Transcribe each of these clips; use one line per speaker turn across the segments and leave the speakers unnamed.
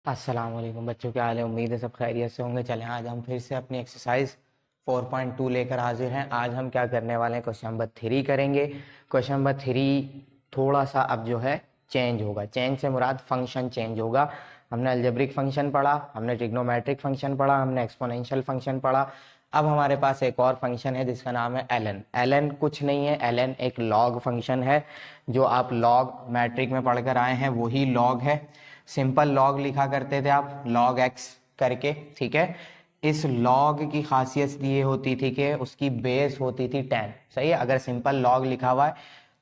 अस्सलाम वालेकुम बच्चों, क्या हाल है। उम्मीद है सब खैरियत से होंगे। चलें आज हम फिर से अपनी एक्सरसाइज 4.2 लेकर हाजिर हैं। आज हम क्या करने वाले हैं, क्वेश्चन नंबर 3 करेंगे। क्वेश्चन नंबर 3 थोड़ा सा अब जो है चेंज होगा। चेंज से मुराद फंक्शन चेंज होगा। हमने अलजेब्रिक फंक्शन पढ़ा, हमने ट्रिग्नोमेट्रिक फंक्शन पढ़ा, हमने एक्सपोनेंशियल फंक्शन पढ़ा। अब हमारे पास एक और फंक्शन है जिसका नाम है एलन। एलन कुछ नहीं है, एलन एक लॉग फंक्शन है। जो आप लॉग मैट्रिक में पढ़कर आए हैं वही लॉग है। सिंपल लॉग लिखा करते थे आप, लॉग एक्स करके, ठीक है। इस लॉग की खासियत ये होती थी कि उसकी बेस होती थी 10। सही है, अगर सिंपल लॉग लिखा हुआ है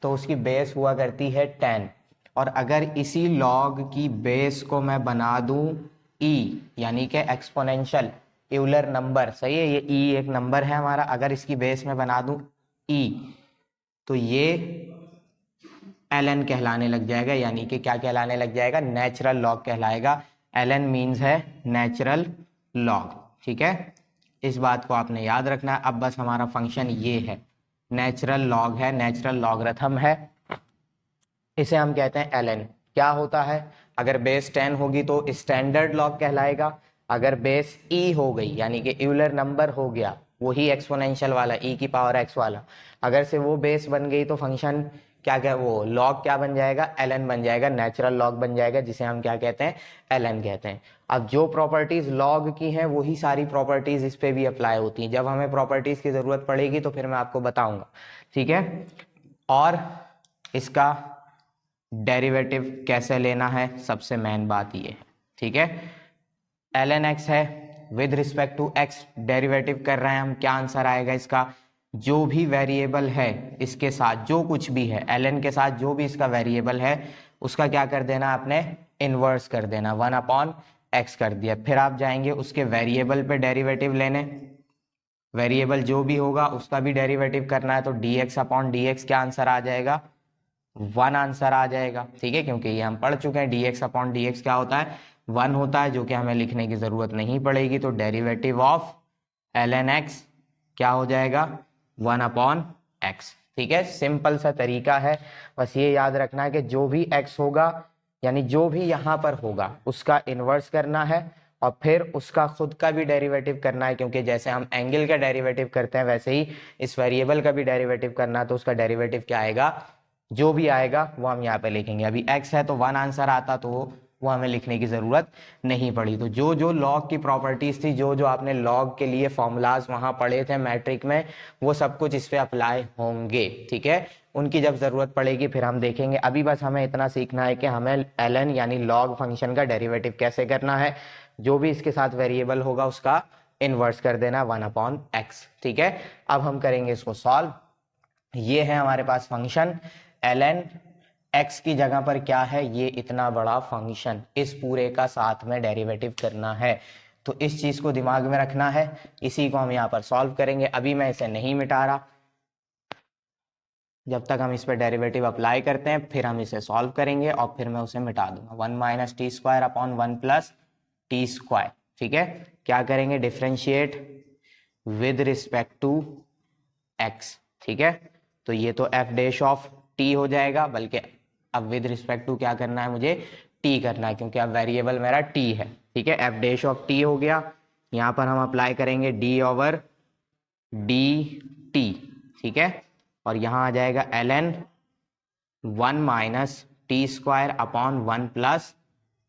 तो उसकी बेस हुआ करती है 10। और अगर इसी लॉग की बेस को मैं बना दूं ई, यानी कि एक्सपोनेंशियल यूलर नंबर, सही है, ये ई एक नंबर है हमारा, अगर इसकी बेस में बना दूं ई तो ये एलन कहलाने लग जाएगा। यानी कि क्या कहलाने लग जाएगा, नेचुरल लॉग कहलाएगा। एलन मीन्स है नेचुरल लॉग, ठीक है। इस बात को आपने याद रखना है। अब बस हमारा फंक्शन ये है, नेचुरल लॉग है, नेचुरल लॉगरिथम है, इसे हम कहते हैं एलन। क्या होता है, अगर बेस 10 होगी तो स्टैंडर्ड लॉग कहलाएगा। अगर बेस ई हो गई यानी कि यूलर नंबर हो गया, वही एक्सपोनेंशियल वाला ई की पावर एक्स वाला, अगर से वो बेस बन गई तो फंक्शन क्या क्या वो लॉग क्या बन जाएगा, एलन बन जाएगा, नेचुरल लॉग बन जाएगा, जिसे हम क्या कहते हैं, एलन कहते हैं। अब जो प्रॉपर्टीज लॉग की हैं वही सारी प्रॉपर्टीज इस पे भी अप्लाई होती हैं। जब हमें प्रॉपर्टीज की जरूरत पड़ेगी तो फिर मैं आपको बताऊंगा, ठीक है। और इसका डेरिवेटिव कैसे लेना है, सबसे मेन बात ये है, ठीक है। ln x है, with respect to x derivative कर रहे हैं हम, क्या आंसर आएगा इसका, जो भी वेरिएबल है इसके साथ, जो कुछ भी है ln के साथ जो भी इसका वेरिएबल है उसका क्या कर देना आपने, इनवर्स कर देना, 1/x कर दिया। फिर आप जाएंगे उसके वेरिएबल पे डेरिवेटिव लेने, वेरिएबल जो भी होगा उसका भी डेरिवेटिव करना है, तो dx/dx क्या आंसर आ जाएगा, 1 आंसर आ जाएगा, ठीक है। क्योंकि ये हम पढ़ चुके हैं dx/dx क्या होता है, 1 होता है, जो कि हमें लिखने की जरूरत नहीं पड़ेगी। तो डेरिवेटिव ऑफ ln x क्या हो जाएगा, 1/x, ठीक है। सिंपल सा तरीका है, बस ये याद रखना है कि जो भी x होगा यानी जो भी यहाँ पर होगा उसका इनवर्स करना है और फिर उसका खुद का भी डेरिवेटिव करना है। क्योंकि जैसे हम एंगल का डेरिवेटिव करते हैं वैसे ही इस वेरिएबल का भी डेरिवेटिव करना है। तो उसका डेरिवेटिव क्या आएगा, जो भी आएगा वो हम यहाँ पे लिखेंगे। अभी x है तो 1 आंसर आता, तो वो हमें लिखने की जरूरत नहीं पड़ी। तो जो जो लॉग की प्रॉपर्टीज थी, जो जो आपने लॉग के लिए फॉर्मूलाज वहां पढ़े थे मैट्रिक में, वो सब कुछ इस पे अप्लाई होंगे, ठीक है। उनकी जब जरूरत पड़ेगी फिर हम देखेंगे। अभी बस हमें इतना सीखना है कि हमें ln यानी लॉग फंक्शन का डेरिवेटिव कैसे करना है। जो भी इसके साथ वेरिएबल होगा उसका इनवर्स कर देना 1/x, ठीक है। अब हम करेंगे इसको सॉल्व। ये है हमारे पास फंक्शन ln x की जगह पर क्या है, ये इतना बड़ा फंक्शन, इस पूरे का साथ में डेरिवेटिव करना है। तो इस चीज को दिमाग में रखना है, इसी को हम यहाँ पर सॉल्व करेंगे। अभी मैं इसे नहीं मिटा रहा, जब तक हम इस पर डेरिवेटिव अप्लाई करते हैं फिर हम इसे सॉल्व करेंगे और फिर मैं उसे मिटा दूंगा। 1 - t² / 1 + t², ठीक है। क्या करेंगे, differentiate with respect to x, ठीक है। तो ये तो f डैश ऑफ t हो जाएगा, बल्कि अब विद रिस्पेक्ट टू क्या करना है मुझे, t करना है, क्योंकि अब वेरिएबल मेरा t है, ठीक है। f डैश ऑफ t हो गया। यहाँ पर हम अप्लाई करेंगे d/dt, ठीक है। और यहाँ आ जाएगा ln 1 - t² / 1 +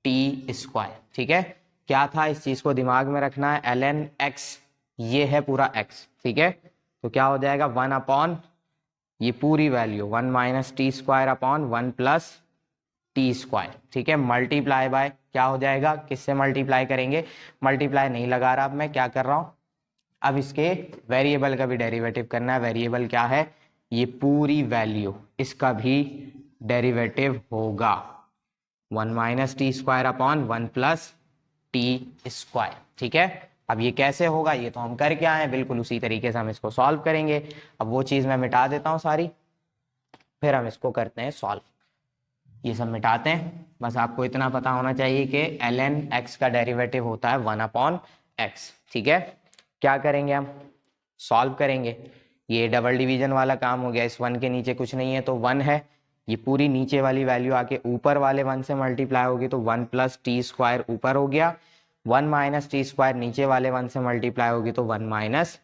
t², ठीक है। क्या था, इस चीज को दिमाग में रखना है, ln x ये है पूरा x, ठीक है। तो क्या हो जाएगा 1 ये पूरी वैल्यू 1 - t² / 1 + t², ठीक है। मल्टीप्लाई बाय क्या हो जाएगा, किससे मल्टीप्लाई करेंगे, मल्टीप्लाई नहीं लगा रहा, अब मैं क्या कर रहा हूं, अब इसके वेरिएबल का भी डेरिवेटिव करना है। वेरिएबल क्या है, ये पूरी वैल्यू, इसका भी डेरिवेटिव होगा 1 - t² / 1 + t², ठीक है। अब ये कैसे होगा, ये तो हम करके आए हैं, बिल्कुल उसी तरीके से हम इसको सॉल्व करेंगे। अब वो चीज मैं मिटा देता हूं सारी, फिर हम इसको करते हैं सॉल्व। ये सब मिटाते हैं, बस आपको इतना पता होना चाहिए कि ln x का डेरिवेटिव होता है 1/x, ठीक है। क्या करेंगे हम, सॉल्व करेंगे। ये डबल डिवीजन वाला काम हो गया, इस 1 के नीचे कुछ नहीं है तो 1 है, ये पूरी नीचे वाली वैल्यू आके ऊपर वाले 1 से मल्टीप्लाई होगी तो 1 प्लस टी स्क्वायर ऊपर हो गया, 1 माइनस टी स्क्वायर नीचे वाले 1 से मल्टीप्लाई होगी तो 1 माइनस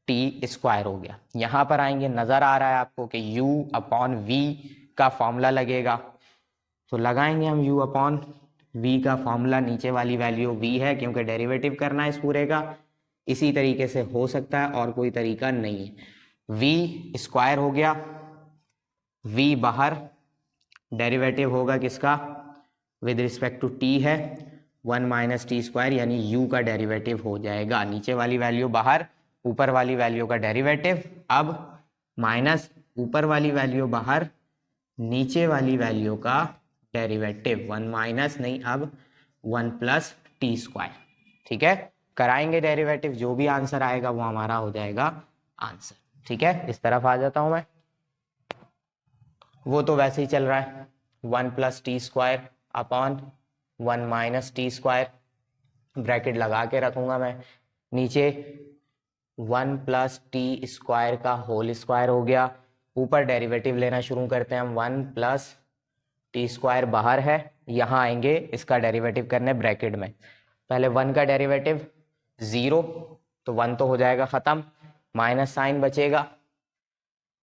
टी स्क्वायर हो गया। यहाँ पर आएंगे, नजर आ रहा है आपको कि u अपॉन v का फॉर्मूला लगेगा, तो लगाएंगे हम u अपॉन v का फॉर्मूला। नीचे वाली वैल्यू v है क्योंकि डेरिवेटिव करना है इस पूरे का, इसी तरीके से हो सकता है और कोई तरीका नहीं है। v स्क्वायर हो गया, v बाहर, डेरिवेटिव होगा किसका, विद रिस्पेक्ट टू t है 1 माइनस टी स्क्वायर, यानी u का डेरिवेटिव हो जाएगा। नीचे वाली वैल्यू बाहर, ऊपर वाली वैल्यू का डेरिवेटिव, अब माइनस ऊपर वाली वैल्यू बाहर, नीचे वाली वैल्यू का डेरिवेटिव, 1 माइनस नहीं अब 1 प्लस टी स्क्वायर। ठीक है, कराएंगे डेरिवेटिव, जो भी आंसर आएगा वो हमारा हो जाएगा आंसर। ठीक है, इस तरफ आ जाता हूं मैं, वो तो वैसे ही चल रहा है, 1 plus T square upon 1 minus T square, bracket लगा के रखूंगा मैं, नीचे 1 प्लस टी स्क्वायर का होल स्क्वायर हो गया, ऊपर डेरिवेटिव लेना शुरू करते हैं हम, 1 प्लस टी स्क्वायर बाहर है, यहाँ आएंगे इसका डेरिवेटिव करने ब्रैकेट में, पहले 1 का डेरिवेटिव 0, तो 1 तो हो जाएगा खत्म, माइनस साइन बचेगा,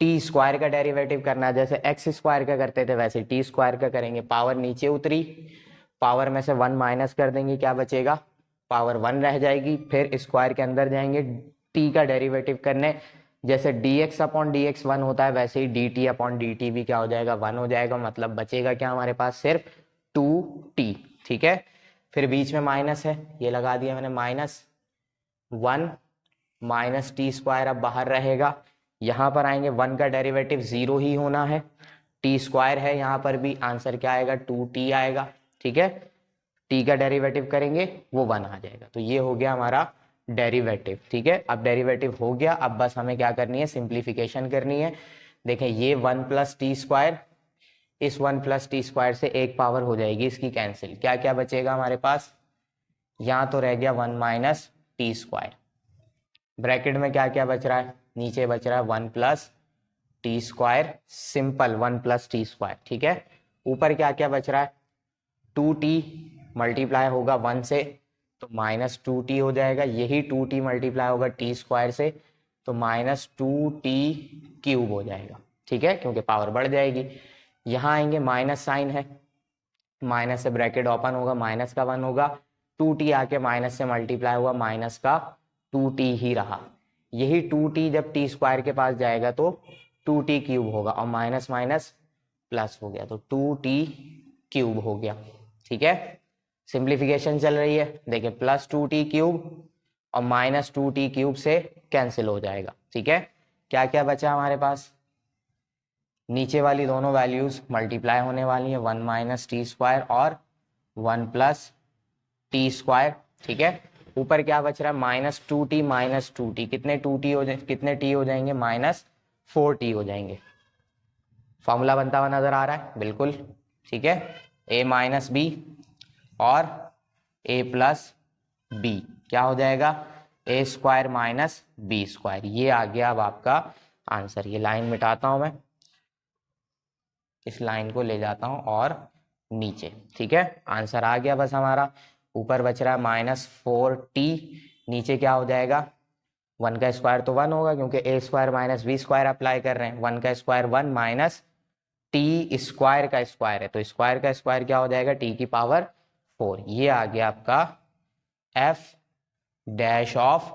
टी स्क्वायर का डेरिवेटिव करना है, जैसे एक्स स्क्वायर का करते थे वैसे टी स्क्वायर का करेंगे, पावर नीचे उतरी, पावर में से 1 माइनस कर देंगे, क्या बचेगा, पावर 1 रह जाएगी, फिर स्क्वायर के अंदर जाएंगे टी का डेरिवेटिव करने, जैसे dx अपॉन डी एक्स 1 होता है वैसे ही dt अपॉन dt भी क्या हो जाएगा, 1 हो जाएगा, मतलब बचेगा क्या हमारे पास, सिर्फ 2t। ठीक है, फिर बीच में माइनस है, ये लगा दिया मैंने माइनस, 1 माइनस टी स्क्वायर अब बाहर रहेगा, यहाँ पर आएंगे 1 का डेरिवेटिव 0 ही होना है, टी स्क्वायर है यहाँ पर भी, आंसर क्या आएगा, 2t आएगा। ठीक है, t का डेरिवेटिव करेंगे वो 1 आ जाएगा, तो ये हो गया हमारा डेरिवेटिव। ठीक है, अब डेरिवेटिव हो गया, अब बस हमें क्या करनी है, सिंप्लीफिकेशन करनी है। देखें ये 1 प्लस टी स्क्वायर, इस 1 प्लस टी स्क्वायर से एक पावर हो जाएगी इसकी कैंसिल, क्या क्या बचेगा हमारे पास, यहाँ तो रह गया 1 माइनस टी स्क्वायर, ब्रैकेट में क्या क्या बच रहा है, नीचे बच रहा है 1 plus T square, simple 1 plus T square. ठीक है, ऊपर क्या क्या बच रहा है, 2t मल्टीप्लाई होगा 1 से तो माइनस 2t हो जाएगा, यही 2t मल्टीप्लाई होगा टी स्क्वायर से तो माइनस 2t क्यूब हो जाएगा। ठीक है, क्योंकि पावर बढ़ जाएगी, यहाँ आएंगे माइनस साइन है, माइनस से ब्रैकेट ओपन होगा, माइनस का 1 होगा, 2t आके माइनस से मल्टीप्लाई हुआ, माइनस का 2t ही रहा, यही 2t जब टी स्क्वायर के पास जाएगा तो 2t क्यूब होगा, और माइनस माइनस प्लस हो गया तो 2t क्यूब हो गया। ठीक है, सिंप्लीफिकेशन चल रही है, देखिए प्लस 2t क्यूब और माइनस 2t क्यूब से कैंसिल हो जाएगा। ठीक है, क्या क्या बचा हमारे पास, नीचे वाली दोनों वैल्यूज मल्टीप्लाई होने वाली है, 1 माइनस टी स्क्वायर और 1 प्लस टी स्क्वायर। ठीक है, ऊपर क्या बच रहा है, माइनस 2t, कितने 2t हो जाए, कितने t हो जाएंगे, माइनस 4t हो जाएंगे। फॉर्मूला बनता हुआ नजर आ रहा है, बिल्कुल। ठीक है, a माइनस बी और a प्लस बी क्या हो जाएगा, a square minus B square, ये आ गया अब आपका आंसर। ये लाइन मिटाता हूं मैं, इस लाइन को ले जाता हूं और नीचे। ठीक है, आंसर आ गया बस हमारा, ऊपर बच रहा है माइनस 4t, नीचे क्या हो जाएगा, 1 का स्क्वायर तो 1 होगा क्योंकि a square minus B square apply कर रहे हैं, 1 का स्क्वायर 1 माइनस टी स्क्वायर का स्क्वायर है तो स्क्वायर का स्क्वायर क्या हो जाएगा, t की पावर 4, ये आ गया आपका f डैश ऑफ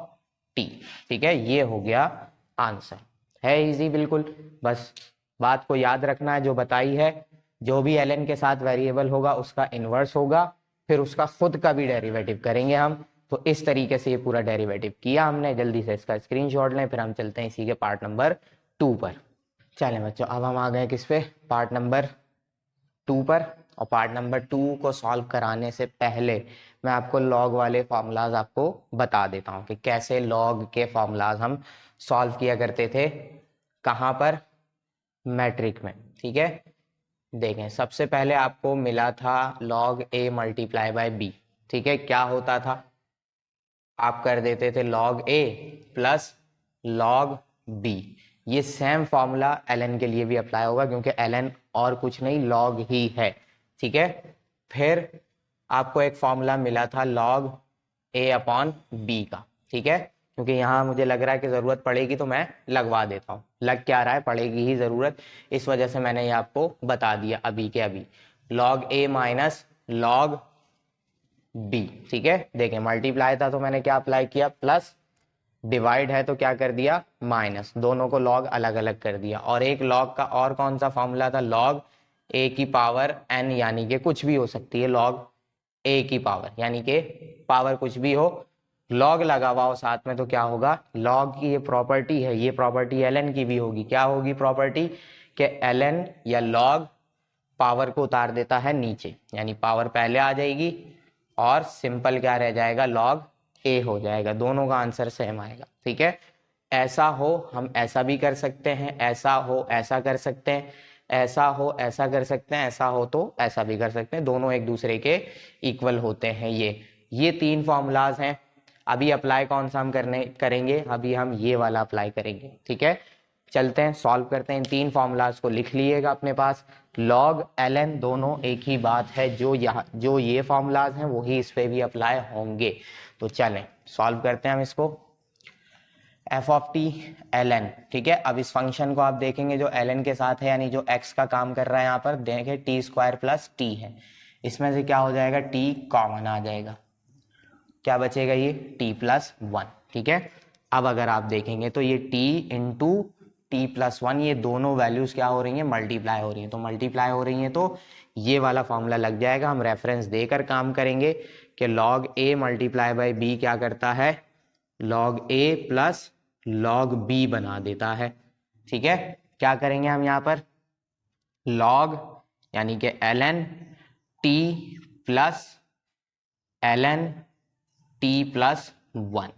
t। ठीक है, ये हो गया आंसर, है इजी बिल्कुल, बस बात को याद रखना है जो बताई है, जो भी ln के साथ वेरिएबल होगा उसका इनवर्स होगा, फिर उसका खुद का भी डेरिवेटिव करेंगे हम। तो इस तरीके से ये पूरा डेरिवेटिव किया हमने, जल्दी से इसका स्क्रीनशॉट लें, फिर हम चलते हैं इसी के पार्ट नंबर 2 पर। चलें बच्चों, अब हम आ गए किस पे, पार्ट नंबर 2 पर। और पार्ट नंबर 2 को सॉल्व कराने से पहले मैं आपको लॉग वाले फॉर्मूलाज आपको बता देता हूँ कि कैसे लॉग के फॉर्मूलाज हम सॉल्व किया करते थे, कहाँ पर, मैट्रिक में। ठीक है, देखें सबसे पहले आपको मिला था log a multiply by b। ठीक है, क्या होता था, आप कर देते थे log a plus log b, ये सेम फॉर्मूला ln के लिए भी अप्लाई होगा क्योंकि ln और कुछ नहीं, लॉग ही है। ठीक है, फिर आपको एक फॉर्मूला मिला था log a अपॉन b का। ठीक है, क्योंकि यहाँ मुझे लग रहा है कि ज़रूरत पड़ेगी तो मैं लगवा देता हूँ। लग क्या रहा है, पड़ेगी ही ज़रूरत, इस वजह से मैंने ये आपको बता दिया अभी के अभी। log a minus log b। ठीक है, देखें मल्टीप्लाई था तो मैंने क्या अप्लाई किया, प्लस, डिवाइड है तो क्या कर दिया, माइनस, दोनों को लॉग अलग अलग कर दिया। और एक लॉग का और कौन सा फॉर्मूला था, log a की पावर n, यानी कि कुछ भी हो सकती है log a की पावर, यानी कि पावर कुछ भी हो, लॉग लगा हुआ हो साथ में तो क्या होगा, लॉग की ये प्रॉपर्टी है, ये प्रॉपर्टी ln की भी होगी। क्या होगी प्रॉपर्टी, कि ln या लॉग पावर को उतार देता है नीचे, यानी पावर पहले आ जाएगी और सिंपल क्या रह जाएगा, log a हो जाएगा। दोनों का आंसर सेम आएगा। ठीक है, ऐसा हो हम ऐसा भी कर सकते हैं, ऐसा हो ऐसा कर सकते हैं, ऐसा हो ऐसा कर सकते हैं, ऐसा हो तो ऐसा भी कर सकते हैं, दोनों एक दूसरे के इक्वल होते हैं। ये तीन फॉर्मूलाज हैं। अभी अप्लाई कौन सा हम करेंगे, अभी हम ये वाला अप्लाई करेंगे। ठीक है, चलते हैं सॉल्व करते हैं। इन तीन फॉर्मूलाज को लिख लीजिएगा अपने पास। log ln दोनों एक ही बात है, जो ये फॉर्मूलाज हैं वही इस पे भी अप्लाई होंगे। तो चलें सॉल्व करते हैं हम इसको। F of T ln। ठीक है, अब इस फंक्शन को आप देखेंगे जो ln के साथ है, यानी जो x का काम कर रहा है, यहाँ पर देखें टी स्क्वायर प्लस टी है, इसमें से क्या हो जाएगा, t कॉमन आ जाएगा, क्या बचेगा, ये t प्लस वन। ठीक है, अब अगर आप देखेंगे तो ये t into T plus one, ये दोनों वैल्यूज क्या हो रही हैं, मल्टीप्लाई हो रही हैं। तो मल्टीप्लाई हो रही हैं तो ये वाला फॉर्मूला लग जाएगा। हम रेफरेंस देकर काम करेंगे कि log a multiply by B क्या करता है, log a plus log b बना देता है। ठीक है, क्या करेंगे हम यहाँ पर, log यानी कि ln t plus ln t plus one.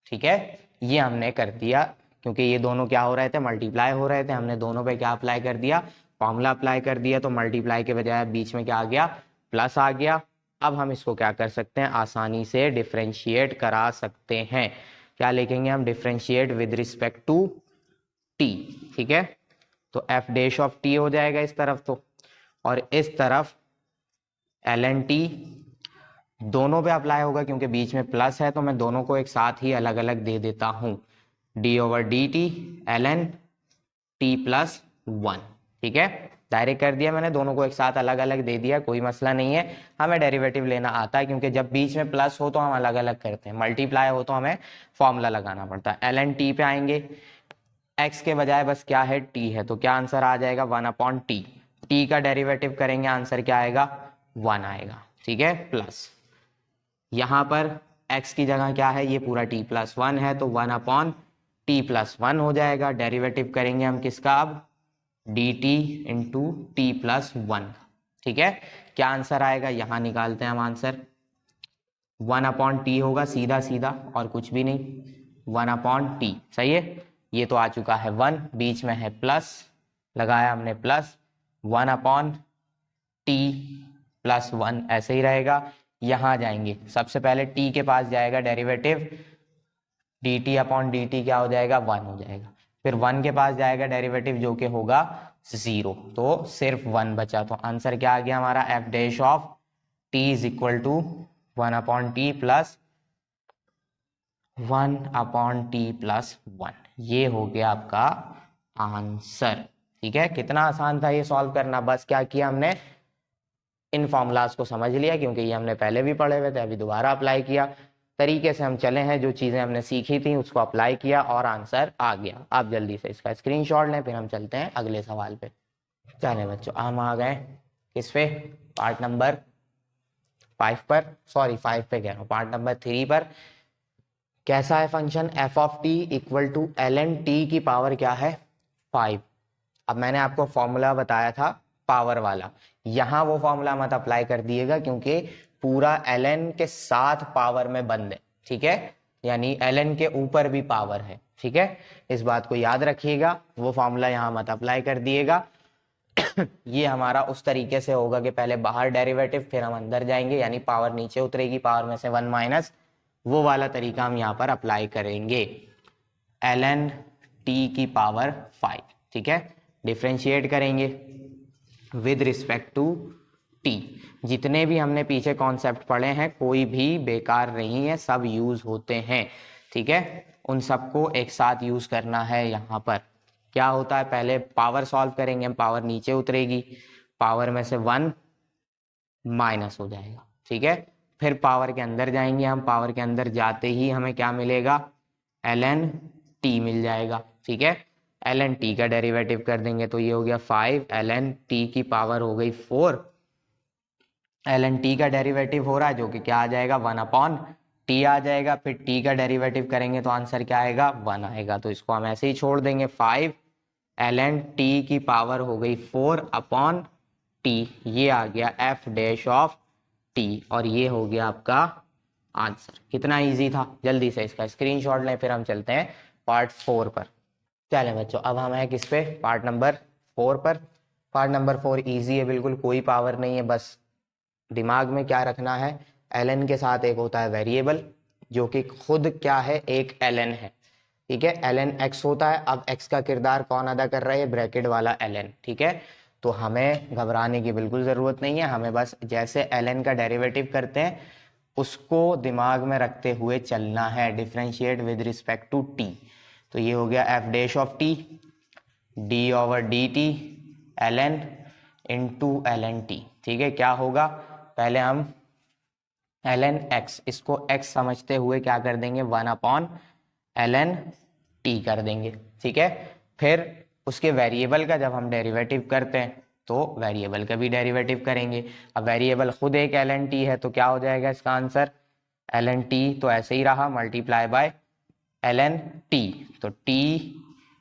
ठीक है, ये हमने कर दिया, क्योंकि ये दोनों क्या हो रहे थे, मल्टीप्लाई हो रहे थे, हमने दोनों पे क्या अप्लाई कर दिया, फॉर्मूला अप्लाई कर दिया। तो मल्टीप्लाई के बजाय बीच में क्या आ गया, प्लस आ गया। अब हम इसको क्या कर सकते हैं, आसानी से डिफ्रेंशिएट करा सकते हैं। क्या लिखेंगे हम, differentiate with respect to T. ठीक है, तो एफ डैश ऑफ टी हो जाएगा इस तरफ तो, और इस तरफ ln टी दोनों पे अप्लाई होगा, क्योंकि बीच में प्लस है तो मैं दोनों को एक साथ ही अलग अलग दे देता हूं, D over d T ln T plus one. ठीक है, डायरेक्ट कर दिया मैंने, दोनों को एक साथ अलग अलग दे दिया, कोई मसला नहीं है। हमें डेरिवेटिव लेना आता है, क्योंकि जब बीच में प्लस हो तो हम अलग अलग करते हैं, मल्टीप्लाई हो तो हमें फॉर्मूला लगाना पड़ता है। ln टी पे आएंगे, x के बजाय बस क्या है, t है, तो क्या आंसर आ जाएगा, वन अपॉन टी। टी का डेरिवेटिव करेंगे, आंसर क्या आएगा, वन आएगा। ठीक है, प्लस यहाँ पर x की जगह क्या है, ये पूरा t प्लस वन है, तो one upon T plus one हो जाएगा। डेरिवेटिव करेंगे हम किसका, अब D T into T plus one. ठीक है, क्या आंसर आएगा, यहाँ निकालते हैं हम आंसर, वन अपॉन टी होगा सीधा सीधा और कुछ भी नहीं, वन अपॉन टी। सही है, ये तो आ चुका है वन, बीच में है प्लस, लगाया हमने plus, one upon T plus one ऐसे ही रहेगा। यहां जाएंगे, सबसे पहले t के पास जाएगा derivative, D T upon D T क्या हो जाएगा, वन हो जाएगा। फिर वन के पास जाएगा डेरिवेटिव जो कि होगा जीरो, तो सिर्फ वन बचा। तो आंसर क्या आ गया हमारा, F dash of T is equal to one upon T plus one upon T plus one. ये हो गया आपका आंसर। ठीक है, कितना आसान था ये सॉल्व करना, बस क्या किया हमने, इन फॉर्मूलाज को समझ लिया, क्योंकि ये हमने पहले भी पढ़े हुए थे, अभी दोबारा अप्लाई किया, तरीके से हम चले हैं, जो चीजें हमने सीखी थी उसको अप्लाई किया और आंसर आ गया। आप जल्दी से इसका स्क्रीनशॉट लें, फिर हम चलते हैं अगले सवाल पे। चलें बच्चों, हम आ गए किस पे, पार्ट नंबर 5 पर, सॉरी 5 पे कह रहा हूँ, पार्ट नंबर 3 पर। कैसा है function, F of T equal to ln T की पावर क्या है, 5। अब मैंने आपको फॉर्मूला बताया था पावर वाला, यहां वो फॉर्मूला मत अप्लाई कर दिएगा, क्योंकि पूरा ln के साथ पावर में बंद है। ठीक है, यानी ln के ऊपर भी पावर है। ठीक है, इस बात को याद रखिएगा, वो फॉर्मूला यहां मत अप्लाई कर दिएगा। ये हमारा उस तरीके से होगा कि पहले बाहर डेरिवेटिव, फिर हम अंदर जाएंगे, यानी पावर नीचे उतरेगी, पावर में से वन माइनस, वो वाला तरीका हम यहाँ पर अप्लाई करेंगे। ln t की पावर 5। ठीक है, डिफ्रेंशिएट करेंगे, विद रिस्पेक्ट टू टी। जितने भी हमने पीछे कॉन्सेप्ट पढ़े हैं कोई भी बेकार नहीं है, सब यूज होते हैं, ठीक है। उन सबको एक साथ यूज करना है। यहाँ पर क्या होता है, पहले पावर सॉल्व करेंगे हम, पावर नीचे उतरेगी, पावर में से 1 माइनस हो जाएगा, ठीक है। फिर पावर के अंदर जाएंगे हम, पावर के अंदर जाते ही हमें क्या मिलेगा, ln t मिल जाएगा, ठीक है। ln t का डेरिवेटिव कर देंगे तो ये हो गया 5 ln t की पावर हो गई 4। ln t का डेरिवेटिव हो रहा है जो कि क्या आ जाएगा, 1/t आ जाएगा। फिर t का डेरिवेटिव करेंगे तो आंसर क्या आएगा, 1 आएगा। तो इसको हम ऐसे ही छोड़ देंगे, 5 ln t की पावर हो गई 4/t, ये आ गया f डैश ऑफ t, और ये हो गया आपका आंसर। कितना इजी था, जल्दी से इसका स्क्रीनशॉट लें, फिर हम चलते हैं पार्ट 4 पर। चलें बच्चों, अब हम हैं किस पे, पार्ट नंबर 4 पर। पार्ट नंबर 4 इजी है बिल्कुल, कोई पावर नहीं है, बस दिमाग में क्या रखना है, ln के साथ एक होता है वेरिएबल जो कि खुद क्या है, एक ln है, ठीक है। ln x होता है। अब x का किरदार कौन अदा कर रहा है, ब्रैकेट वाला ln, ठीक है। तो हमें घबराने की बिल्कुल ज़रूरत नहीं है, हमें बस जैसे ln का डेरिवेटिव करते हैं उसको दिमाग में रखते हुए चलना है, differentiate with respect to t। तो ये हो गया f dash of t d/dt ln into ln t, ठीक है। क्या होगा, पहले हम ln x, इसको x समझते हुए क्या कर देंगे, 1/ln t कर देंगे, ठीक है। फिर उसके वेरिएबल का जब हम डेरिवेटिव करते हैं तो वेरिएबल का भी डेरिवेटिव करेंगे। अब वेरिएबल खुद एक ln t है तो क्या हो जाएगा इसका आंसर, ln t तो ऐसे ही रहा, मल्टीप्लाई बाय ln t, तो t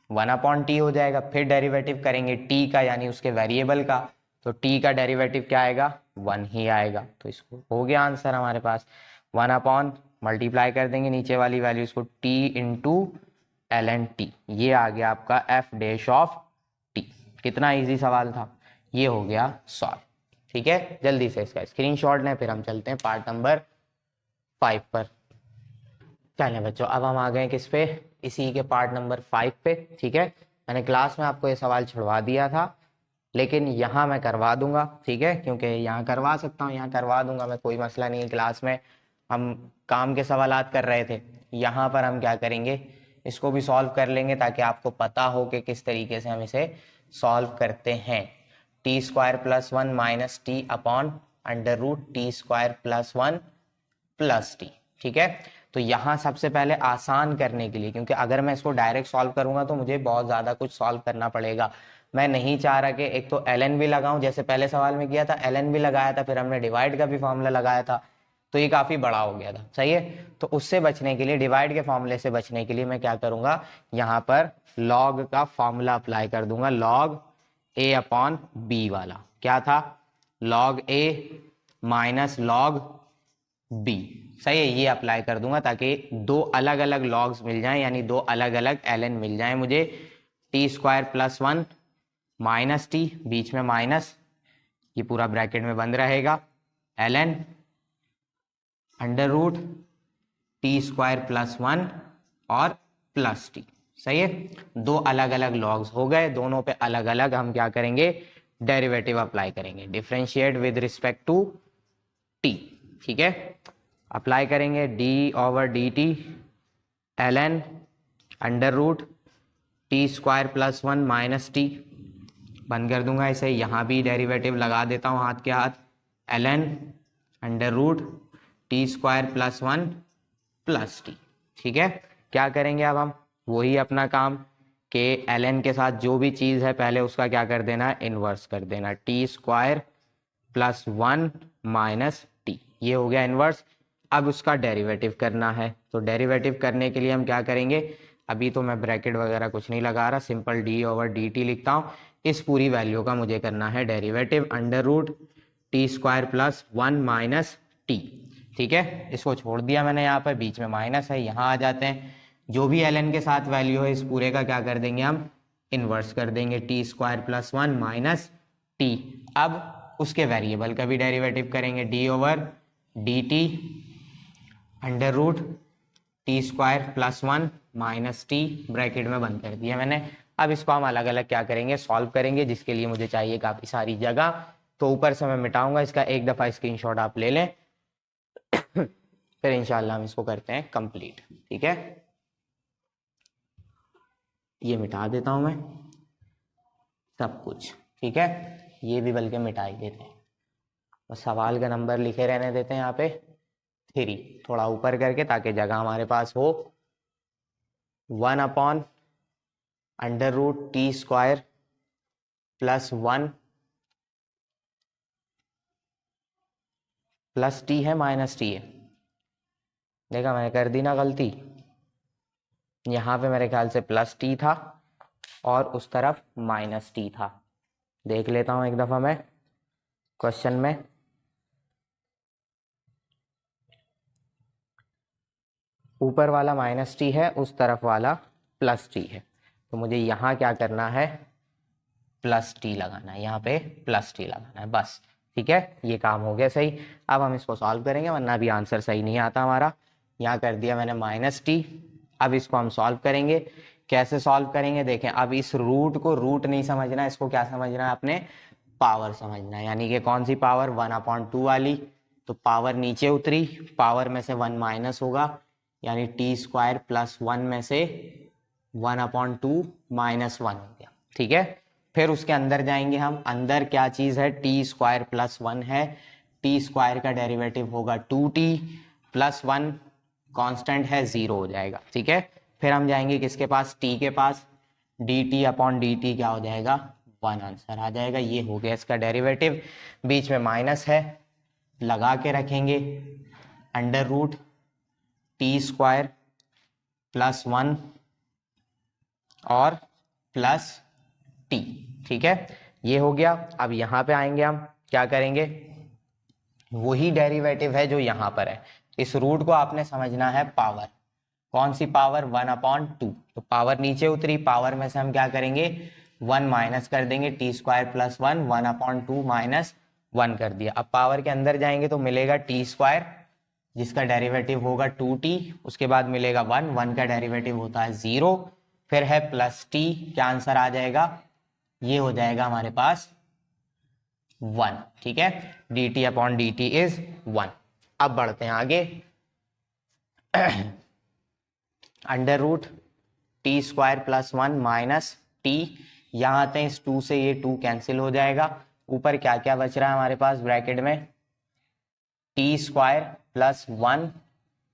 1/t हो जाएगा। फिर डेरिवेटिव करेंगे t का, यानी उसके वेरिएबल का, तो t का डेरिवेटिव क्या आएगा, 1 ही आएगा। तो इसको हो गया आंसर हमारे पास, 1/ मल्टीप्लाई कर देंगे नीचे वाली वैल्यूज को, t इंटू ln t, ये आ गया आपका f डैश ऑफ t। कितना इजी सवाल था, ये हो गया सॉल्व, ठीक है। जल्दी से इसका स्क्रीनशॉट लें, फिर हम चलते हैं पार्ट नंबर 5 पर। चलें बच्चों, अब हम आ गए किस पे, इसी के पार्ट नंबर 5 पे, ठीक है। मैंने क्लास में आपको ये सवाल छुड़वा दिया था, लेकिन यहाँ मैं करवा दूंगा, ठीक है, क्योंकि यहाँ करवा सकता हूँ, यहाँ करवा दूंगा मैं, कोई मसला नहीं है। क्लास में हम काम के सवालात कर रहे थे, यहाँ पर हम क्या करेंगे, इसको भी सॉल्व कर लेंगे ताकि आपको पता हो कि किस तरीके से हम इसे सॉल्व करते हैं। t² + 1 minus T upon √t² + 1 + t, ठीक है। तो यहाँ सबसे पहले आसान करने के लिए, क्योंकि अगर मैं इसको डायरेक्ट सॉल्व करूंगा तो मुझे बहुत ज़्यादा कुछ सॉल्व करना पड़ेगा। मैं नहीं चाह रहा कि एक तो ln भी लगाऊं, जैसे पहले सवाल में किया था, ln भी लगाया था, फिर हमने डिवाइड का भी फॉर्मूला लगाया था, तो ये काफ़ी बड़ा हो गया था, सही है। तो उससे बचने के लिए, डिवाइड के फॉर्मूले से बचने के लिए मैं क्या करूंगा, यहाँ पर log का फॉर्मूला अप्लाई कर दूंगा, log a/b वाला। क्या था, log a minus log b, सही है, ये अप्लाई कर दूंगा ताकि दो अलग अलग लॉग्स मिल जाएं, यानी दो अलग अलग ln मिल जाएं मुझे। t² + 1 माइनस टी, बीच में माइनस, ये पूरा ब्रैकेट में बंद रहेगा, ln √t² + 1 और प्लस टी, सही है। दो अलग अलग लॉग्स हो गए, दोनों पे अलग अलग हम क्या करेंगे, डेरिवेटिव अप्लाई करेंगे, differentiate with respect to t, ठीक है। अप्लाई करेंगे d/dt ln √t² + 1 minus T, बंद कर दूंगा इसे, यहाँ भी डेरिवेटिव लगा देता हूँ हाथ के हाथ, ln √t² + 1 + t, ठीक है। क्या करेंगे अब हम, वही अपना काम कि ln के साथ जो भी चीज़ है पहले उसका क्या कर देना, इन्वर्स कर देना, t² + 1 माइनस टी, ये हो गया इन्वर्स। अब उसका डेरिवेटिव करना है, तो डेरिवेटिव करने के लिए हम क्या करेंगे, अभी तो मैं ब्रैकेट वगैरह कुछ नहीं लगा रहा, सिंपल d/dt लिखता हूँ। इस पूरी वैल्यू का मुझे करना है डेरिवेटिव, √t² + 1 माइनस टी, ठीक है। इसको छोड़ दिया मैंने, यहाँ पर बीच में माइनस है, यहाँ आ जाते हैं, जो भी ln के साथ वैल्यू है इस पूरे का क्या कर देंगे हम, इन्वर्स कर देंगे, t² + 1 माइनस टी। अब उसके वेरिएबल का भी डेरिवेटिव करेंगे, d/dt √t² + 1 minus T, bracket में बंद कर दिया मैंने। अब इसको हम अलग अलग क्या करेंगे, सॉल्व करेंगे, जिसके लिए मुझे चाहिए काफी सारी जगह। तो ऊपर से मैं मिटाऊंगा इसका, एक दफा स्क्रीनशॉट आप ले लें फिर इंशाल्लाह हम इसको करते हैं कंप्लीट। ठीक है, ये मिटा देता हूं मैं सब कुछ। ठीक है, ये भी बल्कि मिटा ही देते हैं, तो सवाल का नंबर लिखे रहने देते हैं यहाँ पे 3, थोड़ा ऊपर करके, ताकि जगह हमारे पास हो। 1/√t² + 1 + t है -t है। देखा मैंने कर दी ना गलती, यहाँ पे मेरे ख्याल से +t था और उस तरफ -t था। देख लेता हूँ एक दफा मैं क्वेश्चन में। ऊपर वाला -t है, उस तरफ वाला +t है, तो मुझे यहाँ क्या करना है, +t लगाना है, यहाँ पे +t लगाना है बस। ठीक है, ये काम हो गया सही। अब हम इसको सॉल्व करेंगे, वरना भी आंसर सही नहीं आता हमारा। यहाँ कर दिया मैंने -t। अब इसको हम सॉल्व करेंगे। कैसे सॉल्व करेंगे, देखें, अब इस रूट को रूट नहीं समझना है, इसको क्या समझना है, अपने पावर समझना है। यानी कि कौन सी पावर, 1/2 वाली, तो पावर नीचे उतरी, पावर में से 1 माइनस होगा, यानी t² + 1 में से 1/2 - 1 हो गया। ठीक है, फिर उसके अंदर जाएंगे हम, अंदर क्या चीज है, t² + 1 है, t² का डेरिवेटिव होगा 2t + 1 कांस्टेंट है, 0 हो जाएगा। ठीक है, फिर हम जाएंगे किसके पास, t के पास, dt/dt क्या हो जाएगा, 1 आंसर आ जाएगा। ये हो गया इसका डेरिवेटिव, बीच में माइनस है, लगा के रखेंगे, √t² + 1 और +t। ठीक है, ये हो गया। अब यहां पे आएंगे, हम क्या करेंगे, वही डेरिवेटिव है जो यहां पर है। इस रूट को आपने समझना है पावर, कौन सी पावर, 1/2। तो पावर नीचे उतरी, पावर में से हम क्या करेंगे, 1 माइनस कर देंगे, t² + 1 1/2 - 1 कर दिया। अब पावर के अंदर जाएंगे तो मिलेगा t², जिसका डेरिवेटिव होगा 2t, उसके बाद मिलेगा 1, 1 का डेरिवेटिव होता है 0, फिर है +t, क्या आंसर आ जाएगा, ये हो जाएगा हमारे पास 1। ठीक है, dt/dt इज 1। अब बढ़ते हैं आगे, √t² + 1 - t, यहां आते हैं, इस 2 से ये 2 कैंसिल हो जाएगा। ऊपर क्या क्या बच रहा है हमारे पास ब्रैकेट में, t² + 1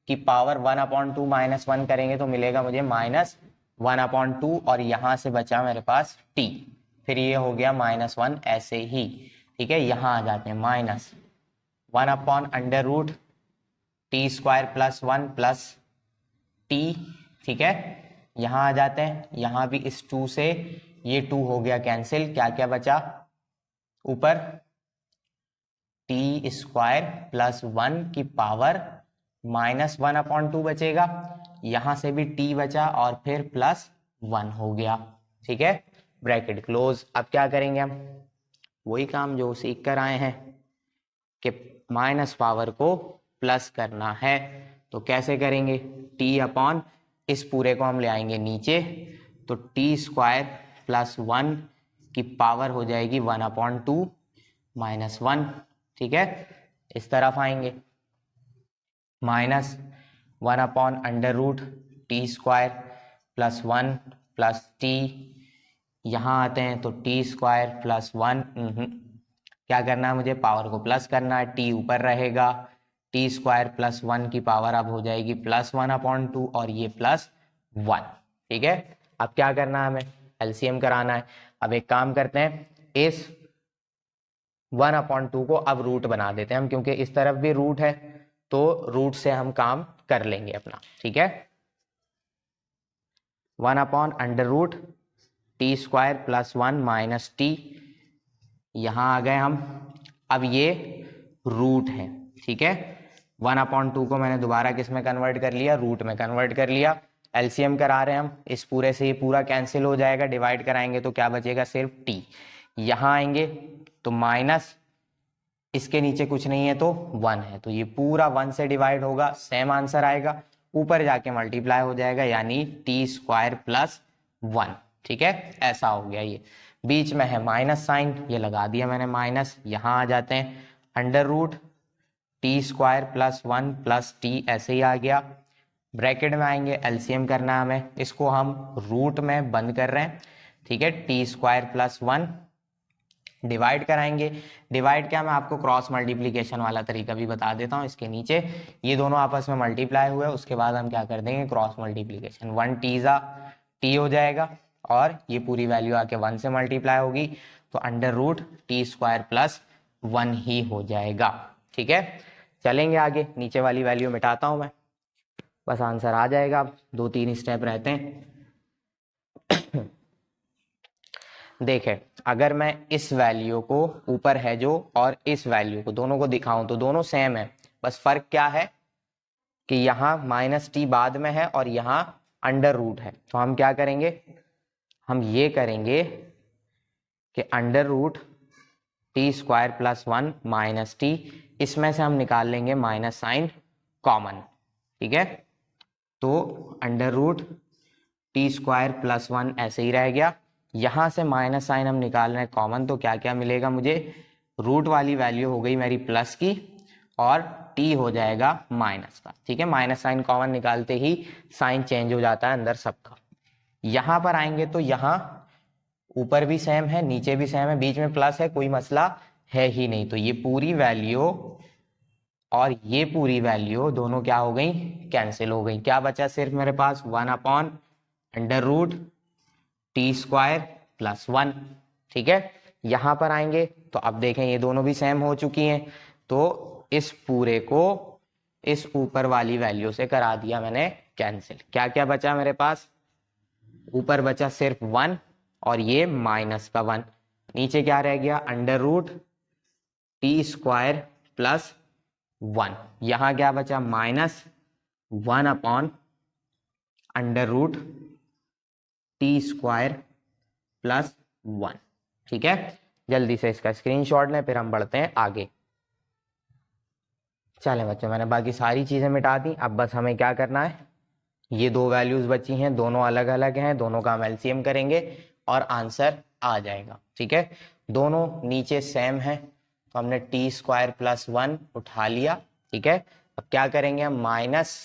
की पावर 1/2 - 1 करेंगे तो मिलेगा मुझे -1/2, और यहां से बचा मेरे पास t, फिर ये हो गया -1 ऐसे ही। ठीक है, यहां आ जाते हैं, -1/√t² + 1 + t। ठीक है, यहां आ जाते हैं, यहां भी इस 2 से ये 2 हो गया कैंसिल, क्या क्या बचा ऊपर, t² + 1 की पावर -1/2 बचेगा, यहां से भी t बचा और फिर +1 हो गया। ठीक है, ब्रैकेट क्लोज। अब क्या करेंगे हम, वही काम जो सीख कर आए हैं कि माइनस पावर को प्लस करना है। तो कैसे करेंगे, t/, इस पूरे को हम ले आएंगे नीचे, तो t² + 1 की पावर हो जाएगी 1/2 - 1। ठीक है, इस तरफ आएंगे, -1/√t² + 1 + t, यहां आते हैं तो t² + 1, क्या करना है मुझे, पावर को प्लस करना है, t ऊपर रहेगा, t² + 1 की पावर अब हो जाएगी +1/2 और ये +1। ठीक है, अब क्या करना है, हमें एलसीएम कराना है। अब एक काम करते हैं, इस 1/2 को अब रूट बना देते हैं हम, क्योंकि इस तरफ भी रूट है, तो रूट से हम काम कर लेंगे अपना। ठीक है, 1/√t² + 1 - t, यहां आ गए हम। अब ये रूट है। ठीक है, 1/2 को मैंने दोबारा किस में कन्वर्ट कर लिया, रूट में कन्वर्ट कर लिया। एलसीएम करा रहे हैं हम, इस पूरे से ये पूरा कैंसिल हो जाएगा, डिवाइड कराएंगे तो क्या बचेगा, सिर्फ t। यहां आएंगे तो माइनस, इसके नीचे कुछ नहीं है तो 1 है, तो ये पूरा 1 से डिवाइड होगा, सेम आंसर आएगा, ऊपर जाके मल्टीप्लाई हो जाएगा, यानी t² + 1। ठीक है, ऐसा हो गया। ये बीच में है माइनस साइन, ये लगा दिया मैंने माइनस। यहाँ आ जाते हैं under root T square plus 1 plus T, ऐसे ही आ गया। ब्रैकेट में आएंगे, एलसीएम करना है हमें, इसको हम रूट में बंद कर रहे हैं, ठीक है। टी स्क्वायर प्लस 1 डिवाइड कराएंगे। डिवाइड क्या, मैं आपको क्रॉस मल्टीप्लीकेशन वाला तरीका भी बता देता हूँ। इसके नीचे ये दोनों आपस में मल्टीप्लाई हुए, उसके बाद हम क्या कर देंगे, क्रॉस मल्टीप्लीकेशन। 1 टीजा टी हो जाएगा और ये पूरी वैल्यू आके 1 से मल्टीप्लाई होगी, तो under root T square plus 1 ही हो जाएगा, ठीक है। चलेंगे आगे, नीचे वाली वैल्यू मिटाता हूं मैं, बस आंसर आ जाएगा। अब 2-3 स्टेप रहते हैं। देखें, अगर मैं इस वैल्यू को ऊपर है जो और इस वैल्यू को दोनों को दिखाऊं तो दोनों सेम है, बस फर्क क्या है कि यहाँ माइनस टी बाद में है और यहाँ अंडर रूट है। तो हम क्या करेंगे, हम ये करेंगे कि under root T square plus 1 minus T, इसमें से हम निकाल लेंगे माइनस साइन कॉमन, ठीक है। तो under root T square plus 1 ऐसे ही रह गया। यहां से माइनस साइन हम निकाल रहे हैं कॉमन, तो क्या क्या मिलेगा मुझे, रूट वाली वैल्यू हो गई मेरी प्लस की और टी हो जाएगा माइनस का, ठीक है। माइनस साइन कॉमन निकालते ही साइन चेंज हो जाता है अंदर सबका। यहां पर आएंगे तो यहाँ ऊपर भी सेम है, नीचे भी सेम है, बीच में प्लस है, कोई मसला है ही नहीं। तो ये पूरी वैल्यू और ये पूरी वैल्यू दोनों क्या हो गई, कैंसिल हो गई। क्या बचा सिर्फ मेरे पास, 1 upon under root T square plus 1, ठीक है। यहां पर आएंगे तो अब देखें ये दोनों भी सेम हो चुकी हैं, तो इस पूरे को इस ऊपर वाली वैल्यू से करा दिया मैंने कैंसिल। क्या क्या बचा मेरे पास, ऊपर बचा सिर्फ 1 और ये माइनस का 1, नीचे क्या रह गया, under root T square plus 1, यहां क्या बचा minus 1 upon under root T square plus 1, ठीक है। जल्दी से इसका स्क्रीनशॉट लें, फिर हम बढ़ते हैं आगे। चले बच्चों, मैंने बाकी सारी चीजें मिटा दी, अब बस हमें क्या करना है, ये दो वैल्यूज बची हैं, दोनों अलग अलग हैं, दोनों का हम एलसीएम करेंगे और आंसर आ जाएगा, ठीक है। दोनों नीचे सेम है, तो हमने टी स्क्वायर प्लस 1 उठा लिया, ठीक है। अब क्या करेंगे हम, माइनस,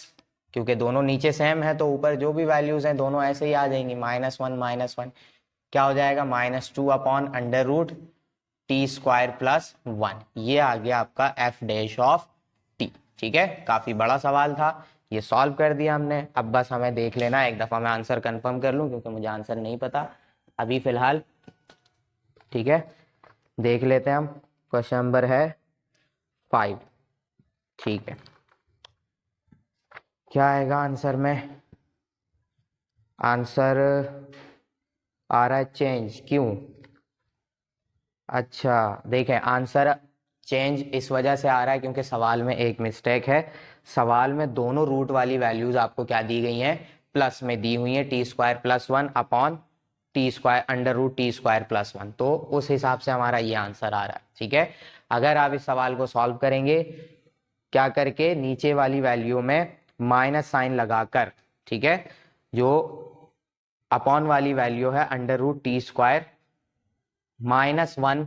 क्योंकि दोनों नीचे सेम है तो ऊपर जो भी वैल्यूज हैं दोनों ऐसे ही आ जाएंगी, -1 क्या हो जाएगा, -2 upon under root T square plus 1, ये आ गया आपका एफ डैश ऑफ टी, ठीक है। काफी बड़ा सवाल था, ये सॉल्व कर दिया हमने। अब बस हमें देख लेना है, एक दफा मैं आंसर कंफर्म कर लूं क्योंकि मुझे आंसर नहीं पता अभी फिलहाल, ठीक है। देख लेते हैं हम, क्वेश्चन नंबर है 5, ठीक है। क्या आएगा आंसर में, आंसर आ रहा है चेंज, क्यों, अच्छा देखें, आंसर चेंज इस वजह से आ रहा है क्योंकि सवाल में एक मिस्टेक है। सवाल में दोनों रूट वाली वैल्यूज आपको क्या दी गई हैं, प्लस में दी हुई है, T square plus 1 upon T square under root T square plus 1, तो उस हिसाब से हमारा ये आंसर आ रहा है, ठीक है। अगर आप इस सवाल को सॉल्व करेंगे क्या करके, नीचे वाली वैल्यू में माइनस साइन लगाकर, ठीक है, जो अपॉन वाली वैल्यू है under root T square -1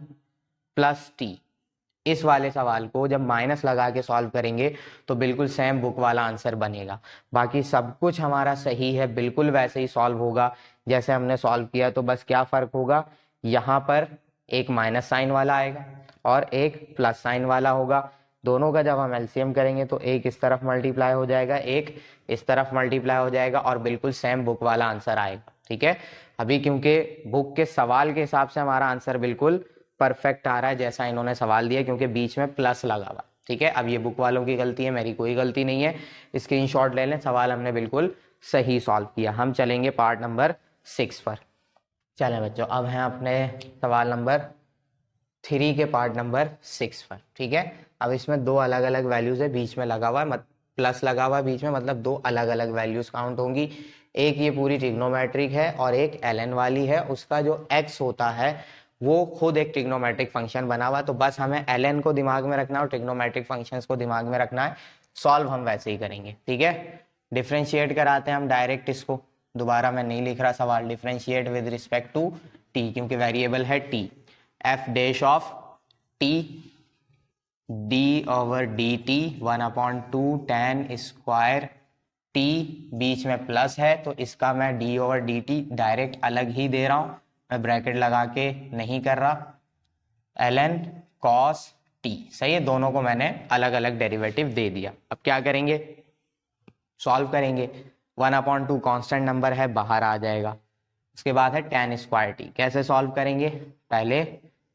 plus T, इस वाले सवाल को जब माइनस लगा के सॉल्व करेंगे तो बिल्कुल सेम बुक वाला आंसर बनेगा। बाकी सब कुछ हमारा सही है, बिल्कुल वैसे ही सॉल्व होगा जैसे हमने सॉल्व किया। तो बस क्या फर्क होगा, यहाँ पर एक माइनस साइन वाला आएगा और एक प्लस साइन वाला होगा। दोनों का जब हम एलसीएम करेंगे तो एक इस तरफ मल्टीप्लाई हो जाएगा, एक इस तरफ मल्टीप्लाई हो जाएगा और बिल्कुल सेम बुक वाला आंसर आएगा, ठीक है। अभी क्योंकि बुक के सवाल के हिसाब से हमारा आंसर बिल्कुल परफेक्ट आ रहा है जैसा इन्होंने सवाल दिया, क्योंकि बीच में प्लस लगा हुआ, ठीक है। अब ये बुक वालों की गलती है, मेरी कोई गलती नहीं है। स्क्रीनशॉट ले लें, सवाल हमने बिल्कुल सही सॉल्व किया। हम चलेंगे पार्ट नंबर 6 पर। चलें बच्चों, अब हैं अपने सवाल नंबर 3 के पार्ट नंबर 6 पर, ठीक है। अब इसमें दो अलग अलग वैल्यूज है, बीच में लगा हुआ है प्लस लगा हुआ है बीच में, मतलब दो अलग अलग वैल्यूज काउंट होंगी। एक ये पूरी ट्रिग्नोमेट्रिक है और एक ln वाली है, उसका जो x होता है वो खुद एक ट्रिग्नोमेट्रिक फंक्शन बना हुआ है। तो बस हमें ln को दिमाग में रखना है और ट्रिग्नोमेट्रिक फंक्शंस को दिमाग में रखना है। सॉल्व हम वैसे ही करेंगे, ठीक है। डिफरेंशिएट कराते हैं हम डायरेक्ट इसको, दोबारा मैं नहीं लिख रहा सवाल, differentiate with respect to t, क्योंकि वेरिएबल है t. F dash of t d over d t 1/2 tan square t, बीच में प्लस है तो इसका मैं d over d t direct अलग ही दे रहा हूं, मैं ब्रैकेट लगा के नहीं कर रहा, ln cos t। सही है, दोनों को मैंने अलग अलग डेरिवेटिव दे दिया। अब क्या करेंगे, सॉल्व करेंगे। 1/2 कांस्टेंट नंबर है, बाहर आ जाएगा। उसके बाद है tan स्क्वायर टी। कैसे सॉल्व करेंगे, पहले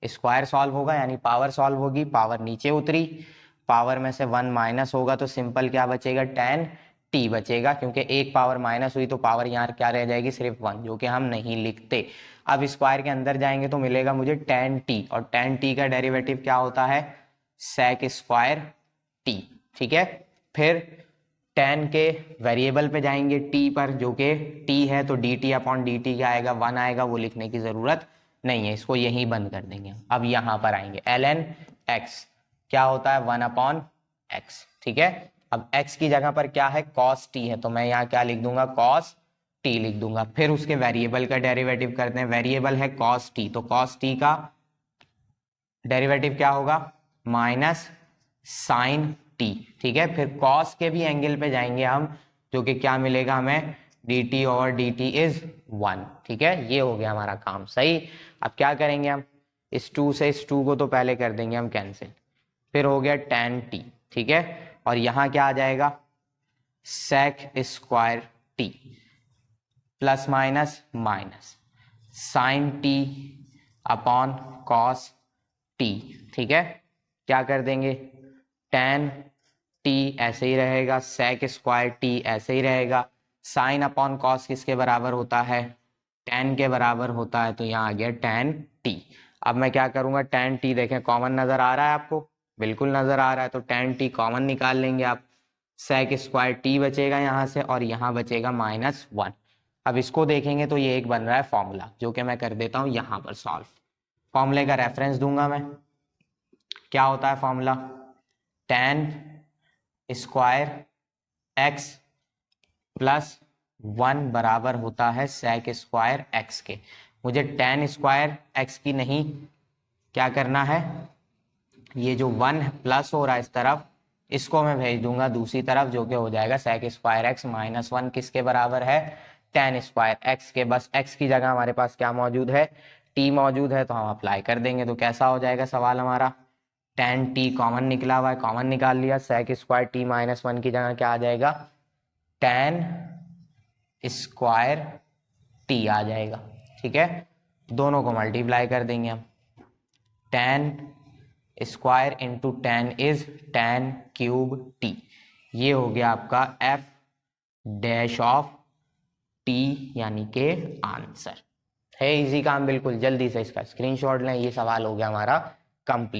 स्क्वायर सॉल्व होगा यानी पावर सॉल्व होगी, पावर नीचे उतरी, पावर में से 1 माइनस होगा तो सिंपल क्या बचेगा, tan t बचेगा, क्योंकि एक पावर माइनस हुई तो पावर यहाँ क्या रह जाएगी, सिर्फ 1, जो कि हम नहीं लिखते। अब स्क्वायर के अंदर जाएंगे तो मिलेगा मुझे tan t, और tan t का डेरिवेटिव क्या होता है, sec स्क्वायर t। ठीक है, फिर tan के वेरिएबल पे जाएंगे t पर, जो कि t है, तो dt/dt क्या आएगा, 1 आएगा, वो लिखने की जरूरत नहीं है, इसको यहीं बंद कर देंगे। अब यहाँ पर आएंगे ln x क्या होता है, 1/x। ठीक है, अब x की जगह पर क्या है, cos t है, तो मैं यहाँ क्या लिख दूंगा, cos t लिख दूंगा। फिर उसके वेरिएबल का डेरिवेटिव करते हैं, वेरिएबल है cos t, तो cos t का डेरिवेटिव क्या होगा, माइनस साइन t। ठीक है, फिर cos के भी एंगल पे जाएंगे हम, जो कि क्या मिलेगा हमें, dt और dt इज 1। ठीक है, ये हो गया हमारा काम सही। अब क्या करेंगे हम, इस 2 से इस 2 को तो पहले कर देंगे हम कैंसिल, फिर हो गया tan t। ठीक है, और यहाँ क्या आ जाएगा, sec square t plus minus minus sine t upon cos t। ठीक है, क्या कर देंगे, tan t ऐसे ही रहेगा, sec स्क्वायर t ऐसे ही रहेगा, साइन अपॉन cos किसके बराबर होता है, tan के बराबर होता है, तो यहाँ आ गया tan t। अब मैं क्या करूंगा, tan t देखें कॉमन नजर आ रहा है आपको, बिल्कुल नजर आ रहा है, तो tan t कॉमन निकाल लेंगे आप, sec स्क्वायर t बचेगा यहाँ से, और यहाँ बचेगा -1। अब इसको देखेंगे तो ये एक बन रहा है फॉर्मूला, जो कि मैं कर देता हूं यहाँ पर सॉल्व। फॉर्मूले का रेफरेंस दूंगा मैं, क्या होता है formula, tan square x plus 1 बराबर होता है sec स्क्वायर x के। मुझे tan स्क्वायर x की नहीं क्या करना है, ये जो 1 प्लस हो रहा है इस तरफ, इसको मैं भेज दूंगा दूसरी तरफ, जो कि हो जाएगा sec स्क्वायर x -1 किसके बराबर है, tan स्क्वायर x के। बस x की जगह हमारे पास क्या मौजूद है, t मौजूद है, तो हम अप्लाई कर देंगे। तो कैसा हो जाएगा सवाल हमारा, tan t कॉमन निकला हुआ है, कॉमन निकाल लिया, sec स्क्वायर t -1 की जगह क्या आ जाएगा, tan स्क्वायर t आ जाएगा। ठीक है, दोनों को मल्टीप्लाई कर देंगे हम, tan square into tan is tan cube t। ये हो गया आपका f डैश ऑफ t, यानी के आंसर है। इजी काम, बिल्कुल जल्दी से इसका स्क्रीनशॉट लें। ये सवाल हो गया हमारा कंप्लीट।